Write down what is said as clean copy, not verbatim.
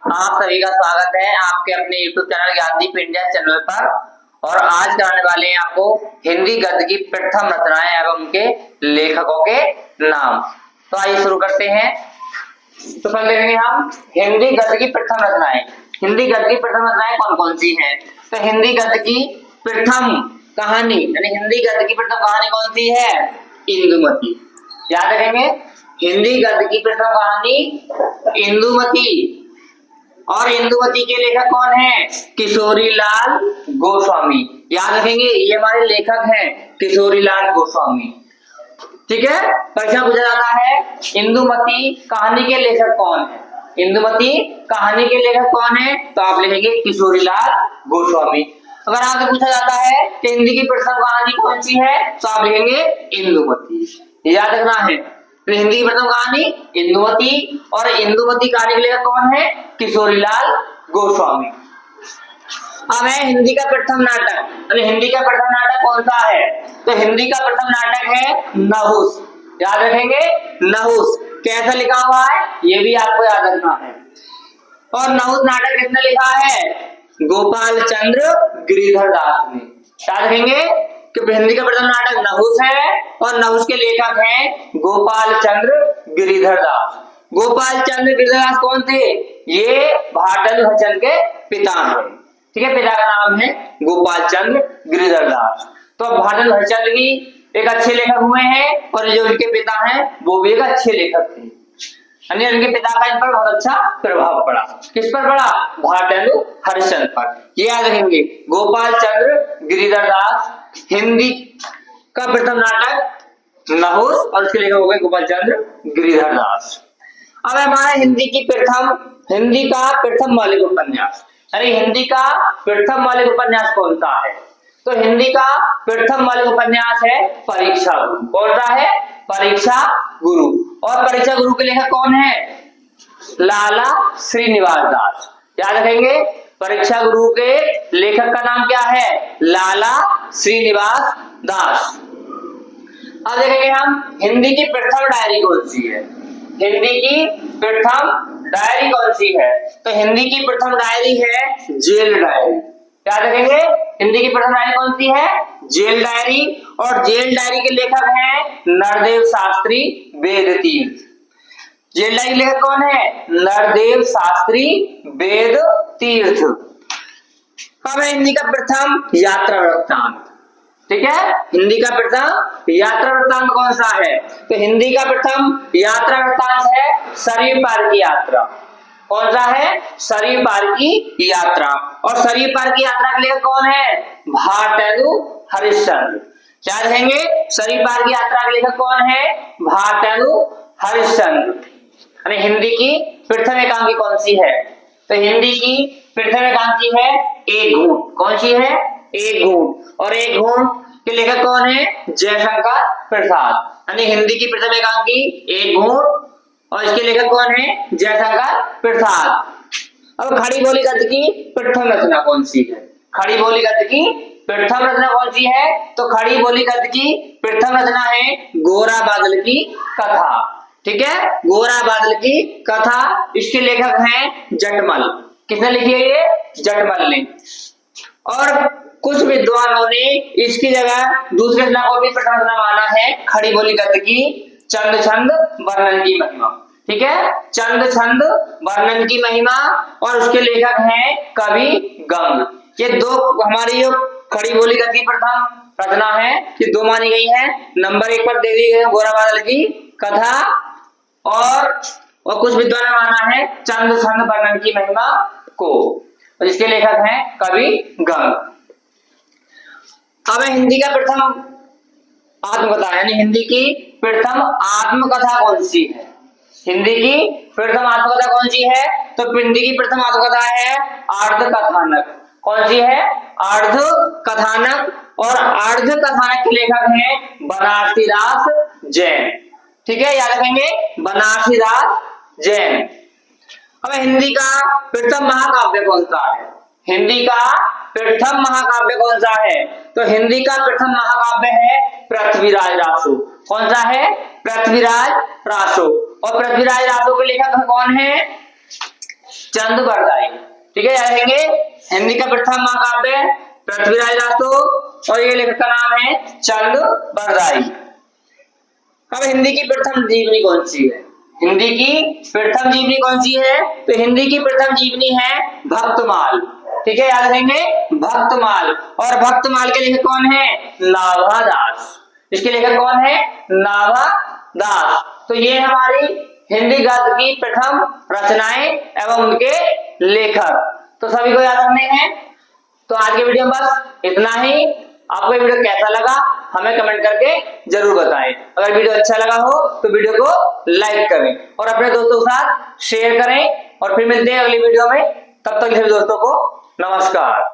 आप सभी का स्वागत है आपके अपने YouTube channel Gyandeep India channel पर। और आज कराने वाले हैं आपको हिंदी गद्य की प्रथम रचनाएं एवं उनके लेखकों के नाम। तो आइए शुरू करते हैं। तो पहले देखेंगे हम हिंदी गद्य की प्रथम रचनाएं। हिंदी गद्य की प्रथम रचनाएं कौन कौन सी हैं? तो हिंदी गद्य की प्रथम कहानी यानी हिंदी गद्य की प्रथम कहानी कौन सी है? इंदुमती। याद रखेंगे, हिंदी गद्य की प्रथम कहानी इंदुमती। और इंदुमती के लेखक कौन है? किशोरीलाल गोस्वामी। याद रखेंगे, ये हमारे लेखक हैं किशोरीलाल गोस्वामी। ठीक है, परीक्षा पूछा जाता है इंदुमती कहानी के लेखक कौन है? इंदुमती कहानी के लेखक कौन है? तो आप लिखेंगे किशोरीलाल गोस्वामी। अगर आपसे पूछा जाता है कि हिंदी की प्रथम कहानी कौन सी है, तो आप लिखेंगे इंदुमती। याद रखना है, तो हिंदी की प्रथम कहानी इंदुमती। और इंदुमती कहानी के लेखक कौन है? किशोरीलाल गोस्वामी। अब है हिंदी का प्रथम नाटक। हिंदी का प्रथम नाटक कौन सा है? तो हिंदी का प्रथम नाटक है नहुस। याद रखेंगे, नहुस कैसा लिखा हुआ है ये भी आपको याद रखना है। और नहुस नाटक किसने लिखा है? गोपाल चंद्र गिरिधर दास ने। याद रखेंगे कि हिंदी का प्रथम नाटक नहुस है और नहुस के लेखक हैं गोपाल चंद्र गिरिधर दास। गोपाल चंद्र गिरिधर दास कौन थे? ये भारतेंदु हरिश्चंद्र के पिता हैं। ठीक है, पिता का नाम है गोपाल चंद्र गिरिधर दास। तो भारतेंदु हरिश्चंद्र भी एक अच्छे लेखक हुए हैं और जो उनके पिता हैं वो भी एक अच्छे लेखक थे। उनके पिता का इन पर बहुत अच्छा प्रभाव पड़ा। किस पर पड़ा? भारतेंदु हरिश्चंद्र पर। ये याद रखेंगे, गोपाल चंद्र गिरिधर दास। हिंदी का प्रथम नाटक नहुस और उसके लेखक हो गए गोपाल चंद्र गिरिधर दास। अब हमारा हिंदी का प्रथम मौलिक उपन्यास। अरे हिंदी का प्रथम मौलिक उपन्यास कौन सा है? तो हिंदी का प्रथम मौलिक उपन्यास है परीक्षा गुरु। कौन सा है? परीक्षा गुरु। और परीक्षा गुरु के लेखक कौन है? लाला श्रीनिवास दास। याद रखेंगे, परीक्षा गुरु के लेखक का नाम क्या है? लाला श्रीनिवास दास। अब देखेंगे हम हिंदी की प्रथम डायरी कौन सी है? हिंदी की प्रथम डायरी कौन सी है? तो हिंदी की प्रथम डायरी है जेल डायरी। याद रखेंगे, हिंदी की प्रथम डायरी कौन सी है? Jail diary. और जेल डायरी के लेखक हैं नरदेव शास्त्री वेदतीर्थ। जेल डायरी के लेखक कौन है? नरदेव शास्त्री वेदतीर्थ। अब है हिंदी का प्रथम यात्रा वृत्तांत। ठीक है, हिंदी का प्रथम यात्रा वृत्तांत कौन सा है? तो हिंदी का प्रथम यात्रा वृत्तांत है सरयू पार की यात्रा। कौन सा है? सरयू पार की यात्रा। और सरयू पार की यात्रा के लेखक कौन है? भारतेंदु हरिश्चंद्र। क्या रहेंगे? सरयू पार की यात्रा के लेखक कौन है? भारतेंदु हरिश्चंद्र। हिंदी की प्रथम एकांकी कौन सी है? तो हिंदी की प्रथम एकांकी है एक घूंट। कौन सी है? एक घूंट। और एक घूंट के लेखक कौन है? जयशंकर प्रसाद। हिंदी की प्रथम एकांकी एक घूंट और इसके लेखक कौन है? जयशंकर प्रसाद। अब खड़ी बोली गद्य की प्रथम रचना कौन सी है? खड़ी बोली गद्य की प्रथम रचना कौन सी है? तो खड़ी बोली गद्य की प्रथम रचना है गोरा बादल की कथा। ठीक है, गोरा बादल की कथा। इसके लेखक हैं जटमल। किसने लिखी है ये? जटमल ने। और कुछ विद्वानों ने इसकी जगह दूसरी रचना को भी प्रथम रचना माना है खड़ी बोली गद्य की चंद छंद वर्णन की महिमा। ठीक है, चंद छंद वर्णन की महिमा। और उसके लेखक हैं कवि गंग। ये दो हमारी जो खड़ी बोली गद्य की प्रथम रचना है ये दो मानी गई है। नंबर 1 पर दे दी गई है गोरा बादल की कथा और कुछ विद्वानों ने माना है चंद छंद वर्णन की महिमा को। और इसके लेखक हैं कवि गंग। अब हिंदी का प्रथम आत्मकथा यानी हिंदी की प्रथम आत्मकथा कौन सी है? हिंदी की प्रथम आत्मकथा कौन सी है? तो हिंदी की प्रथम आत्मकथा है अर्ध कथानक। कौन सी है? अर्ध कथानक। और अर्ध कथानक के लेखक हैं बनारसीदास जैन। ठीक है, याद रखेंगे बनारसीदास जैन। अब हिंदी का प्रथम महाकाव्य कौन सा है? हिंदी का प्रथम महाकाव्य कौन सा है? तो हिंदी का प्रथम महाकाव्य है पृथ्वीराज रासो। कौन सा है? पृथ्वीराज रासो। और पृथ्वीराज रासो के लेखक कौन है? चंद बरदाई। ठीक है, याद रखेंगे। हिंदी का प्रथम महाकाव्य पृथ्वीराज दासो और ये लेखक का नाम है चंद बरदाई। अब हिंदी की प्रथम जीवनी कौन सी है? हिंदी की प्रथम जीवनी कौन सी है? तो हिंदी की प्रथम जीवनी है भक्तमाल। ठीक है, याद रखेंगे भक्तमाल। और भक्तमाल के लेखक कौन है? नाभा दास। इसके लेखक कौन है? नाभा दास। तो ये हमारी हिंदी गद्य की प्रथम रचनाएं एवं उनके लेखक। तो सभी को याद रखने हैं। तो आज के वीडियो में बस इतना ही। आपको ये वीडियो कैसा लगा हमें कमेंट करके जरूर बताएं। अगर वीडियो अच्छा लगा हो तो वीडियो को लाइक करें और अपने दोस्तों के साथ शेयर करें। और फिर मिलते हैं अगली वीडियो में। तब तक सभी दोस्तों को नमस्कार।